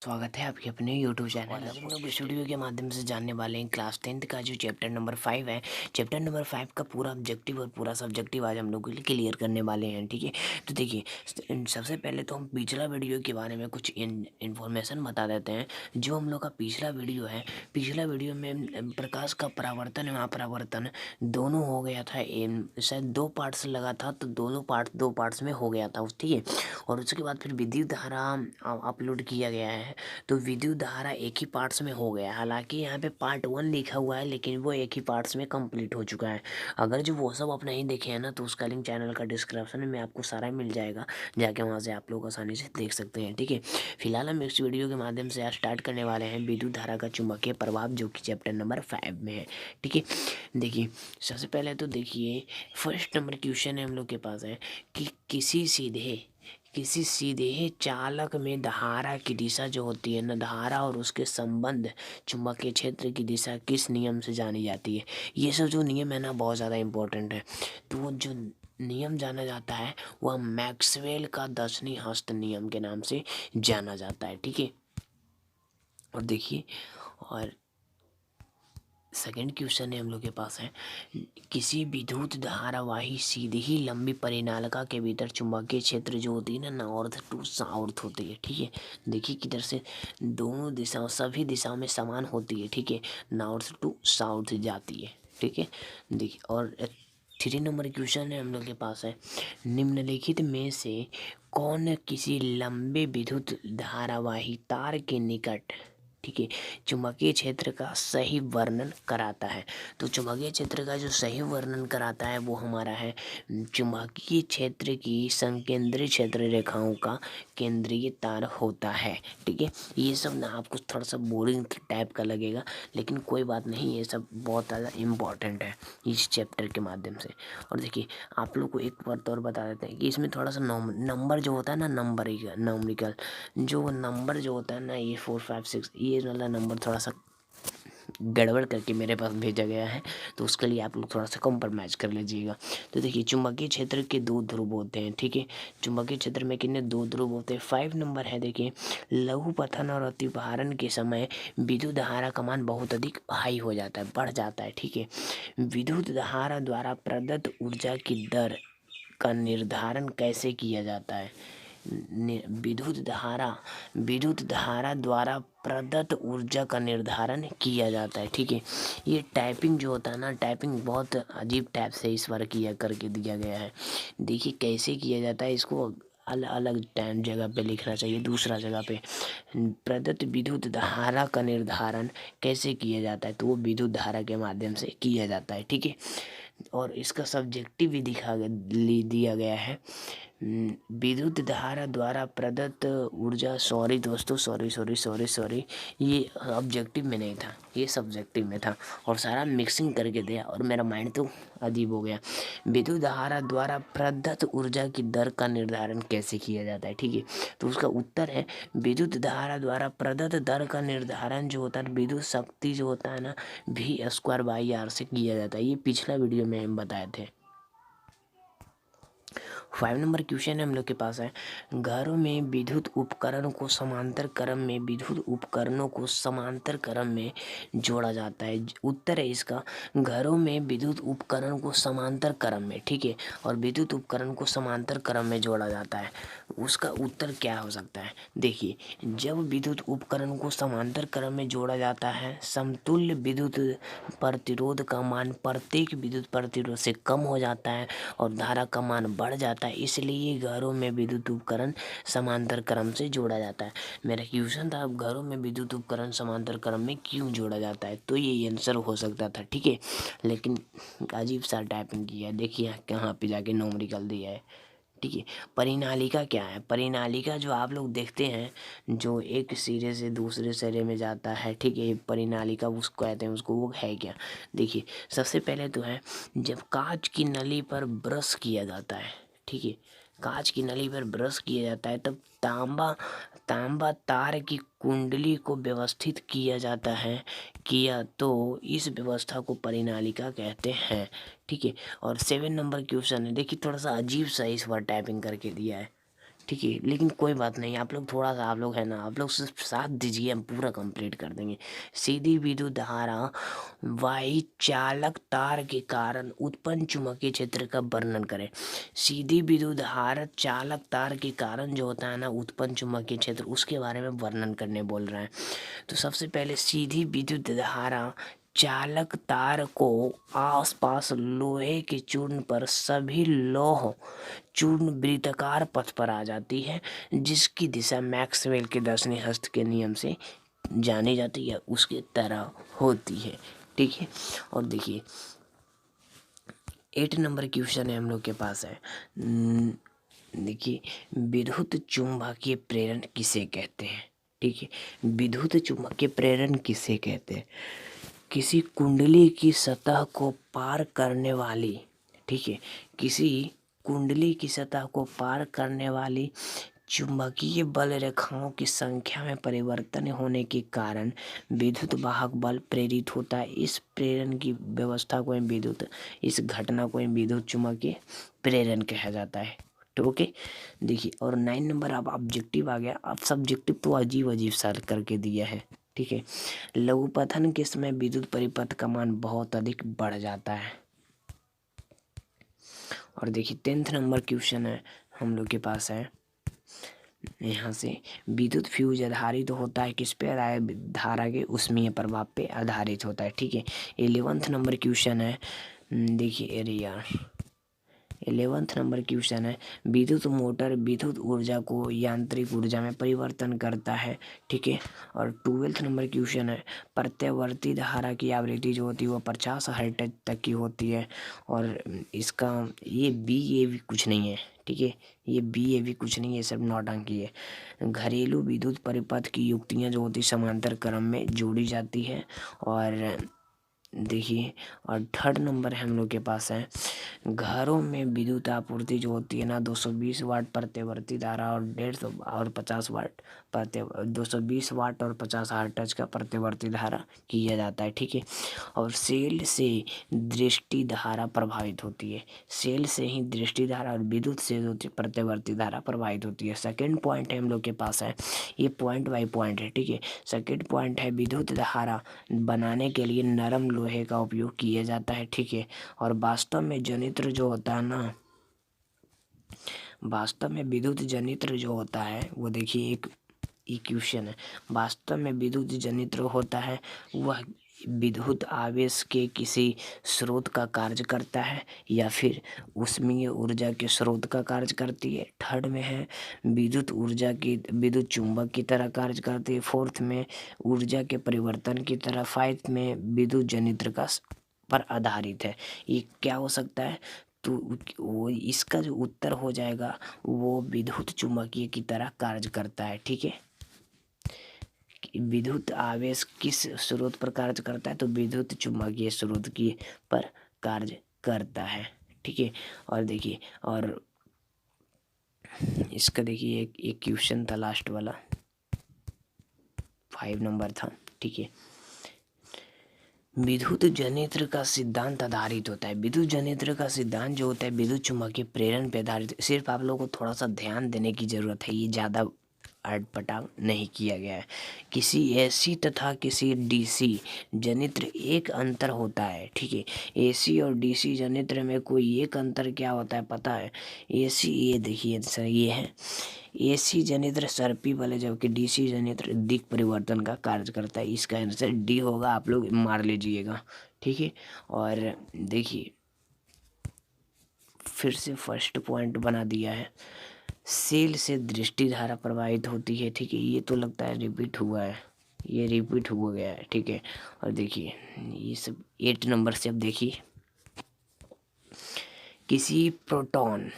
स्वागत है आपके अपने YouTube चैनल। आज हम लोग इस वीडियो के माध्यम से जानने वाले हैं क्लास 10th का जो चैप्टर नंबर 5 है। चैप्टर नंबर 5 का पूरा ऑब्जेक्टिव और पूरा सब्जेक्टिव आज हम लोग क्लियर करने वाले हैं। ठीक है, तो देखिए सबसे पहले तो हम पिछला वीडियो के बारे में कुछ इन्फॉर्मेशन बता देते हैं। जो हम लोग का पिछला वीडियो है, पिछला वीडियो में प्रकाश का परावर्तन एवं अपरावर्तन दोनों हो गया था। शायद 2 पार्ट्स लगा था, तो दोनों पार्ट 2 पार्ट्स में हो गया था। ठीक है, और उसके बाद फिर विद्युत धारा अपलोड किया गया है। तो विद्युत धारा एक ही पार्ट्स में हो गया। हालांकि यहाँ पे पार्ट 1 लिखा हुआ है, लेकिन वो एक ही पार्ट्स में कंप्लीट हो चुका है। अगर जो वो सब आप नहीं देखे हैं ना, तो उसका लिंक चैनल का डिस्क्रिप्शन में आपको सारा मिल जाएगा, जाके वहाँ से आप लोग आसानी से देख सकते हैं। ठीक है, फिलहाल हम इस वीडियो के माध्यम से आज स्टार्ट करने वाले हैं विद्युत धारा का चुंबकीय प्रभाव, जो कि चैप्टर नंबर 5 में है। ठीक है, देखिए सबसे पहले तो देखिए फर्स्ट नंबर क्वेश्चन है हम लोग के पास है कि किसी सीधे चालक में धारा की दिशा जो होती है ना, धारा और उसके संबंध चुंबकीय क्षेत्र की दिशा किस नियम से जानी जाती है। ये सब जो नियम है ना, बहुत ज़्यादा इम्पोर्टेंट है। तो वो जो नियम जाना जाता है वह मैक्सवेल का दर्शनी हस्त नियम के नाम से जाना जाता है। ठीक है, और देखिए और सेकेंड क्वेश्चन है हम लोग के पास है, किसी विद्युत धारावाही सीधी ही लंबी परिनालिका के भीतर चुंबकीय क्षेत्र जो होती है ना, नॉर्थ टू साउथ होती है। ठीक है, देखिए किधर से दोनों दिशाओं सभी दिशाओं में समान होती है। ठीक है, नॉर्थ टू साउथ जाती है। ठीक है, देखिए और 3 नंबर क्वेश्चन है हम लोग के पास है, निम्नलिखित में से कौन किसी लंबे विद्युत धारावाही तार के निकट, ठीक है, चुंबकीय क्षेत्र का सही वर्णन कराता है। तो चुंबकीय क्षेत्र का जो सही वर्णन कराता है वो हमारा है चुंबकीय क्षेत्र की संकेंद्रित क्षेत्र रेखाओं का केंद्रीय तार होता है। ठीक है, ये सब ना आपको थोड़ा सा बोरिंग टाइप का लगेगा, लेकिन कोई बात नहीं, ये सब बहुत ज़्यादा इम्पॉर्टेंट है इस चैप्टर के माध्यम से। और देखिए आप लोग को एक बात और बता देते हैं कि इसमें थोड़ा सा नंबर जो होता है ना, नंबरिकल जो नंबर जो होता है ना, ये 4 5 6 ये वाला नंबर थोड़ा सा गड़बड़ करके मेरे पास भेजा गया है, तो उसके लिए आप लोग थोड़ा सा कॉम्प्रोमाइज़ कर लीजिएगा। तो देखिए चुंबकीय क्षेत्र के 2 ध्रुव होते हैं। ठीक है, चुंबकीय क्षेत्र में कितने 2 ध्रुव होते हैं। 5 नंबर है, देखिए लघु पतन और अतिभारण के समय विद्युत धारा का मान बहुत अधिक हाई हो जाता है, बढ़ जाता है। ठीक है, विद्युत धारा द्वारा प्रदत्त ऊर्जा की दर का निर्धारण कैसे किया जाता है। विद्युत धारा द्वारा प्रदत्त ऊर्जा का निर्धारण किया जाता है। ठीक है, ये टाइपिंग जो होता है ना, टाइपिंग बहुत अजीब टाइप से इस बार किया करके दिया गया है। देखिए कैसे किया जाता है, इसको अलग अलग टाइम जगह पे लिखना चाहिए। दूसरा जगह पे प्रदत्त विद्युत धारा का निर्धारण कैसे किया जाता है, तो वो विद्युत धारा के माध्यम से किया जाता है। ठीक है, और इसका सब्जेक्टिव भी दिया गया है, विद्युत धारा द्वारा प्रदत्त ऊर्जा, सॉरी दोस्तों, सॉरी, ये ऑब्जेक्टिव में नहीं था, ये सब्जेक्टिव में था, और सारा मिक्सिंग करके दिया और मेरा माइंड तो अजीब हो गया। विद्युत धारा द्वारा प्रदत्त ऊर्जा की दर का निर्धारण कैसे किया जाता है। ठीक है, तो उसका उत्तर है विद्युत धारा द्वारा प्रदत्त दर का निर्धारण जो होता है, विद्युत शक्ति जो होता है ना, V² से किया जाता है। ये पिछला वीडियो में हम बताए थे। 5 नंबर क्वेश्चन है हम लोग के पास है, घरों में विद्युत उपकरणों को समांतर क्रम में जोड़ा जाता है। उत्तर है इसका, घरों में विद्युत उपकरण को समांतर क्रम में, ठीक है, और विद्युत उपकरण को समांतर क्रम में जोड़ा जाता है। उसका उत्तर क्या हो सकता है। देखिए जब विद्युत उपकरण को समांतर क्रम में जोड़ा जाता है, समतुल्य विद्युत प्रतिरोध का मान प्रत्येक विद्युत प्रतिरोध से कम हो जाता है और धारा का मान बढ़ जाता है, इसलिए घरों में विद्युत उपकरण समांतर क्रम से जोड़ा जाता है। मेरा क्वेश्चन था, अब घरों में विद्युत उपकरण समांतर क्रम में क्यों जोड़ा जाता है, तो ये आंसर हो सकता था। ठीक है, लेकिन अजीब सा टाइपिंग किया है, देखिए कहाँ पे जाके न्यूमेरिकल दिया है। ठीक है, परिनालिका क्या है। परिनालिका जो आप लोग देखते हैं, जो एक सिरे से दूसरे सिरे में जाता है, ठीक है, परिनालिका उसको कहते हैं, उसको वो है क्या। देखिए सबसे पहले तो है, जब कांच की नली पर ब्रश किया जाता है, ठीक है, कांच की नली पर ब्रश किया जाता है, तब तांबा तार की कुंडली को व्यवस्थित किया जाता है, तो इस व्यवस्था को परिनालिका कहते हैं। ठीक है, और 7 नंबर क्वेश्चन है, देखिए थोड़ा सा अजीब सा इस बार टाइपिंग करके दिया है। ठीक है, लेकिन कोई बात नहीं, आप लोग थोड़ा सा, आप लोग है ना, आप लोग सिर्फ साथ दीजिए, हम पूरा कंप्लीट कर देंगे। सीधी विद्युत धारा वाही चालक तार के कारण उत्पन्न चुंबकीय क्षेत्र का वर्णन करें। सीधी विद्युत धारा चालक तार के कारण जो होता है ना उत्पन्न चुंबकीय क्षेत्र, उसके बारे में वर्णन करने बोल रहे हैं। तो सबसे पहले सीधी विद्युत धारा चालक तार को आसपास लोहे के चूर्ण पर सभी लौह चूर्ण वृत्ताकार पथ पर आ जाती है, जिसकी दिशा मैक्सवेल के दर्शनी हस्त के नियम से जानी जाती है, उसके तरह होती है। ठीक है, और देखिए 8 नंबर क्वेश्चन है हम लोग के पास है। देखिए, विद्युत चुम्बकीय प्रेरण किसे कहते हैं? ठीक है, विद्युत चुम्बकीय प्रेरण किसे कहते हैं? किसी कुंडली की सतह को पार करने वाली, ठीक है, किसी कुंडली की सतह को पार करने वाली चुंबकीय बल रेखाओं की संख्या में परिवर्तन होने के कारण विद्युत वाहक बल प्रेरित होता है। इस प्रेरण की व्यवस्था को विद्युत, इस घटना को विद्युत चुम्बकीय प्रेरण कहा जाता है। तो ओके, देखिए, और 9 नंबर अब ऑब्जेक्टिव आ गया। अब सब्जेक्टिव तो अजीब अजीब सा करके दिया है। ठीक है, लघुपथन के समय विद्युत परिपथ का मान बहुत अधिक बढ़ जाता है। और देखिए 10th नंबर क्वेश्चन है हम लोग के पास है यहाँ से, विद्युत फ्यूज आधारित होता है किस पे? धारा के उष्मीय प्रभाव पे आधारित होता है। ठीक है, 11th नंबर क्वेश्चन है, देखिए अरे यार 11th नंबर क्वेश्चन है, विद्युत मोटर विद्युत ऊर्जा को यांत्रिक ऊर्जा में परिवर्तन करता है। ठीक है, और 12th नंबर क्वेश्चन है, प्रत्यावर्ती धारा की आवृत्ति जो होती है वो 50 हर्ट्ज तक की होती है। और इसका ये बी ए भी कुछ नहीं है। ठीक है, ये बी ए भी कुछ नहीं है, सब नौटंकी है। घरेलू विद्युत परिपथ की युक्तियाँ जो होती समांतर क्रम में जोड़ी जाती है। और देखिए, और 3rd नंबर है हम लोग के पास है, घरों में विद्युत आपूर्ति जो होती है ना 220 वाट प्रत्यावर्ती धारा और 150 और 50 वाट 220 वाट और 50 हर्ट्ज का प्रत्यावर्ती धारा किया जाता है। ठीक है, और सेल से दृष्टि धारा प्रभावित होती है। सेल से ही दृष्टि धारा और विद्युत से होती है प्रत्यावर्ती धारा प्रभावित होती है। सेकेंड पॉइंट है हम लोग के पास है, ये पॉइंट बाई पॉइंट है। ठीक है, सेकेंड पॉइंट है, विद्युत धारा बनाने के लिए नरम लोहे का उपयोग किया जाता है। ठीक है, और वास्तव में जनित्र जो होता है ना, वास्तव में विद्युत जनित्र जो होता है वो देखिए एक इक्वेशन है। वास्तव में विद्युत जनित्र होता है वह विद्युत आवेश के किसी स्रोत का कार्य करता है या फिर ऊष्मीय ऊर्जा के स्रोत का कार्य करती है। 3rd में है विद्युत ऊर्जा की विद्युत चुंबक की तरह कार्य करती है। 4th में ऊर्जा के परिवर्तन की तरह। 5th में विद्युत जनित्र का पर आधारित है। ये क्या हो सकता है? तो वो इसका जो उत्तर हो जाएगा वो विद्युत चुम्बकीय की तरह कार्य करता है। ठीक है, विद्युत आवेश किस स्रोत पर कार्य करता है? तो विद्युत चुम्बकीय स्रोत की पर कार्य करता है। ठीक है, और देखिए, और इसका देखिए एक क्वेश्चन था लास्ट वाला, 5 नंबर था। ठीक है, विद्युत जनित्र का सिद्धांत आधारित होता है। विद्युत जनित्र का सिद्धांत जो होता है विद्युत चुम्बकीय प्रेरण पे आधारित। सिर्फ आप लोगों को थोड़ा सा ध्यान देने की जरूरत है, ये ज़्यादा अटपटा नहीं किया गया है। किसी एसी तथा किसी डीसी जनित्र एक अंतर होता है। ठीक है, एसी और डीसी जनित्र में कोई एक अंतर क्या होता है पता है? एसी, ये देखिए सर, ये है एसी जनित्र सर्पी बल है, जबकि डीसी जनित्र दिक् परिवर्तन का कार्य करता है। इसका आंसर डी होगा, आप लोग मार लीजिएगा। ठीक है, और देखिए फिर से फर्स्ट पॉइंट बना दिया है, सेल से दृष्टि धारा प्रवाहित होती है। ठीक है, ये तो लगता है रिपीट हुआ है, ये रिपीट हो गया है। ठीक है, और देखिए ये सब 8 नंबर से अब देखिए, किसी प्रोटॉन,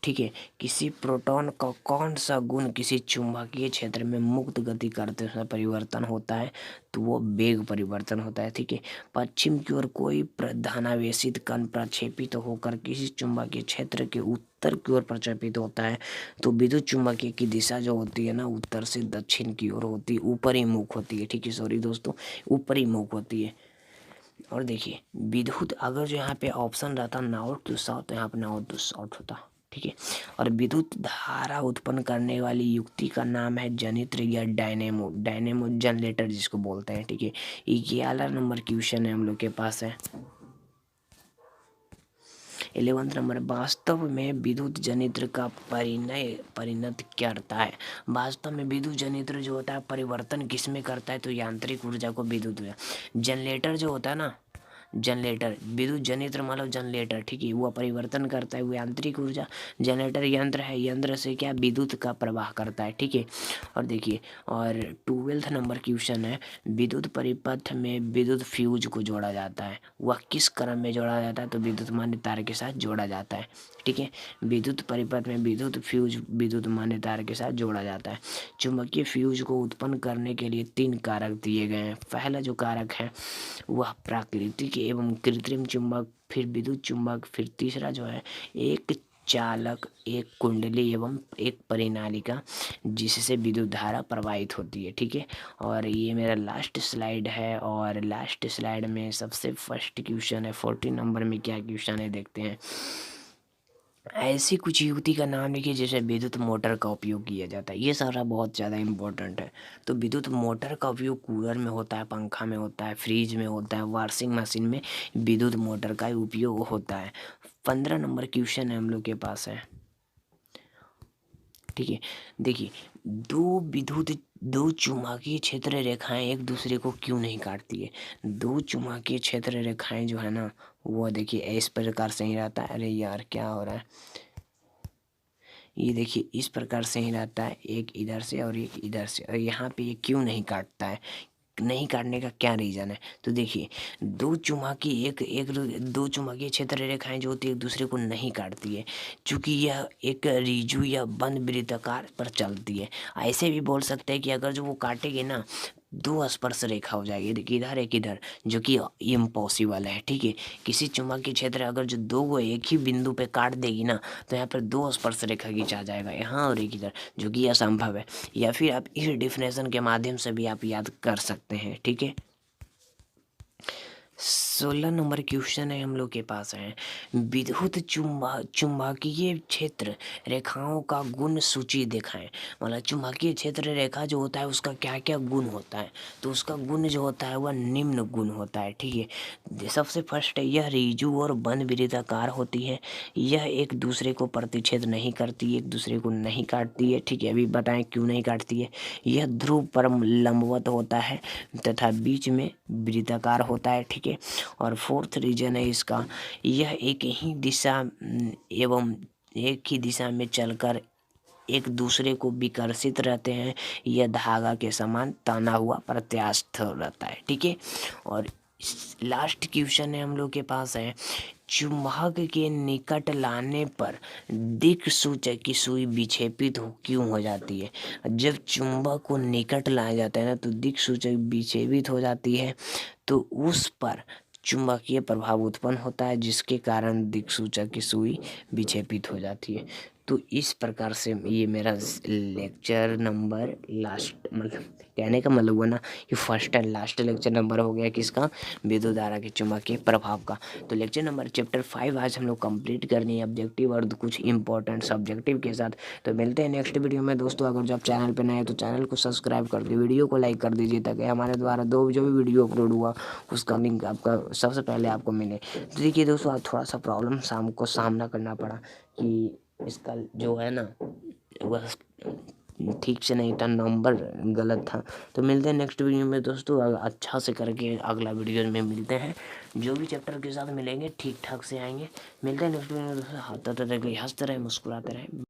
ठीक है, किसी प्रोटॉन का कौन सा गुण किसी चुंबकीय क्षेत्र में मुक्त गति करते समय परिवर्तन होता है? तो वो वेग परिवर्तन होता है। ठीक है, पश्चिम की ओर कोई धनावेशित कण प्रक्षेपित होकर किसी चुंबकीय क्षेत्र के उत्तर की ओर प्रक्षेपित होता है तो विद्युत चुम्बकीय की दिशा जो होती है ना उत्तर से दक्षिण की ओर होती है, ऊपरी मुख होती है। ठीक है, सॉरी दोस्तों, ऊपरी मुख होती है। और देखिए विद्युत, अगर जो यहाँ पे ऑप्शन रहता नॉर्थ टू साउथ तो यहाँ पे नॉर्थ टू साउथ होता। ठीक है। और विद्युत धारा उत्पन्न करने वाली युक्ति का नाम है जनित्र या डायनेमो, डायनेमो जनरेटर जिसको बोलते हैं। ठीक है। 11 नंबर क्वेश्चन है हम लोग के पास है। 11 नंबर, वास्तव में विद्युत जनित्र का परिणत क्या करता है। वास्तव में विद्युत जनित्र जो होता है परिवर्तन किसमें करता है, तो यांत्रिक ऊर्जा को विद्युत ऊर्जा। जनरेटर जो होता है ना, जनरेटर, विद्युत जनित्र मतलब जनरेटर, ठीक है, वो परिवर्तन करता है, वो यांत्रिक ऊर्जा। जनरेटर यंत्र है, यंत्र से क्या विद्युत का प्रवाह करता है। ठीक है। और देखिए, और 12 नंबर क्वेश्चन है, विद्युत परिपथ में विद्युत फ्यूज को जोड़ा जाता है, वह किस क्रम में जोड़ा जाता है, तो विद्युतमान्य तार के साथ जोड़ा जाता है। ठीक है। विद्युत परिपथ में विद्युत फ्यूज विद्युतमान्य तार के साथ जोड़ा जाता है। चुंबकीय फ्यूज को उत्पन्न करने के लिए 3 कारक दिए गए हैं। पहला जो कारक है वह प्राकृतिक एवं कृत्रिम चुंबक, फिर विद्युत चुंबक, फिर तीसरा जो है एक चालक, एक कुंडली एवं एक परिनालिका जिससे विद्युत धारा प्रवाहित होती है। ठीक है। और ये मेरा लास्ट स्लाइड है, और लास्ट स्लाइड में सबसे फर्स्ट क्वेश्चन है 14 नंबर में क्या क्वेश्चन है देखते हैं। ऐसी कुछ युक्ति का नाम लिखिए जिससे विद्युत मोटर का उपयोग किया जाता है। ये सारा बहुत ज़्यादा इम्पोर्टेंट है। तो विद्युत मोटर का उपयोग कूलर में होता है, पंखा में होता है, फ्रिज में होता है, वॉशिंग मशीन में विद्युत मोटर का उपयोग होता है। 15 नंबर क्वेश्चन है हम लोग के पास है। ठीक है। देखिए, दो चुंबकीय क्षेत्र रेखाएं एक दूसरे को क्यों नहीं काटती है। दो चुंबकीय क्षेत्र रेखाएं जो है ना, वो देखिए इस प्रकार से ही रहता है। अरे यार क्या हो रहा है, ये देखिए इस प्रकार से ही रहता है, एक इधर से और एक इधर से, और यहाँ पे ये क्यों नहीं काटता है, नहीं काटने का क्या रीज़न है। तो देखिए, दो चुंबकीय क्षेत्र रेखाएं जो होती है एक दूसरे को नहीं काटती है, क्योंकि यह एक रीजु या बंद वृत्ताकार पर चलती है। ऐसे भी बोल सकते हैं कि अगर जो वो काटेगी ना, दो स्पर्श रेखा हो जाएगी, एक इधर, जो कि इम्पॉसिबल है। ठीक है। किसी चुंबकीय क्षेत्र अगर जो दो को एक ही बिंदु पे काट देगी ना, तो यहाँ पर दो स्पर्श रेखा खींचा जाएगा, यहाँ और एक इधर, जो कि असंभव है। या फिर आप इस डिफिनेशन के माध्यम से भी आप याद कर सकते हैं। ठीक है। 16 नंबर क्वेश्चन है हम लोग के पास है, विद्युत चुंबकीय क्षेत्र रेखाओं का गुण सूची दिखाएं। मतलब चुंबकीय क्षेत्र रेखा जो होता है उसका क्या क्या गुण होता है, तो उसका गुण जो होता है वह निम्न गुण होता है। ठीक है। सबसे फर्स्ट है, यह रीजु और बंद वृत्ताकार होती है, यह एक दूसरे को प्रतिच्छेद नहीं करती, एक दूसरे को नहीं काटती है। ठीक है। अभी बताएं क्यों नहीं काटती है। यह ध्रुव पर लंबवत होता है तथा बीच में वृत्ताकार होता है। ठीक है। और फोर्थ रीजन है इसका, यह एक ही दिशा एवं एक ही दिशा में चलकर एक दूसरे को विकर्षित रहते हैं, यह धागा के समान तना हुआ प्रत्यास्थ रहता है। ठीक है। और लास्ट क्वेश्चन है हम लोग के पास है, चुंबक के निकट लाने पर दिक् सूचक की सुई विक्षेपित क्यों हो जाती है। जब चुंबक को निकट लाया जाता है ना, तो दिक् सूचक विक्षेपित हो जाती है, तो उस पर चुंबकीय प्रभाव उत्पन्न होता है, जिसके कारण दिक्सूचक की सुई विक्षेपित हो जाती है। तो इस प्रकार से ये मेरा लेक्चर नंबर लास्ट, मतलब कहने का मतलब हुआ ना कि first and last lecture number हो गया किसका, विद्युत धारा के चुंबकीय प्रभाव का। तो लेक्चर नंबर चैप्टर 5 आज हम लोग कंप्लीट करनी है, ऑब्जेक्टिव और कुछ इंपॉर्टेंट सब्जेक्टिव के साथ। तो मिलते हैं नेक्स्ट वीडियो में दोस्तों। अगर जो आप चैनल पर नए हैं तो चैनल को सब्सक्राइब कर दीजिए, वीडियो को लाइक कर दीजिए, ताकि हमारे द्वारा जो भी वीडियो अपलोड हुआ उसका लिंक आपका सबसे पहले आपको मिले। तो देखिए दोस्तों, आज थोड़ा सा प्रॉब्लम शाम को सामना करना पड़ा कि इसका जो है ना वह ठीक से नहीं था, नंबर गलत था। तो मिलते हैं नेक्स्ट वीडियो में दोस्तों, अच्छा से करके अगला वीडियो में मिलते हैं। जो भी चैप्टर के साथ मिलेंगे ठीक ठाक से आएंगे। मिलते हैं नेक्स्ट वीडियो में दोस्तों। हंसते रहे, मुस्कुराते रहे।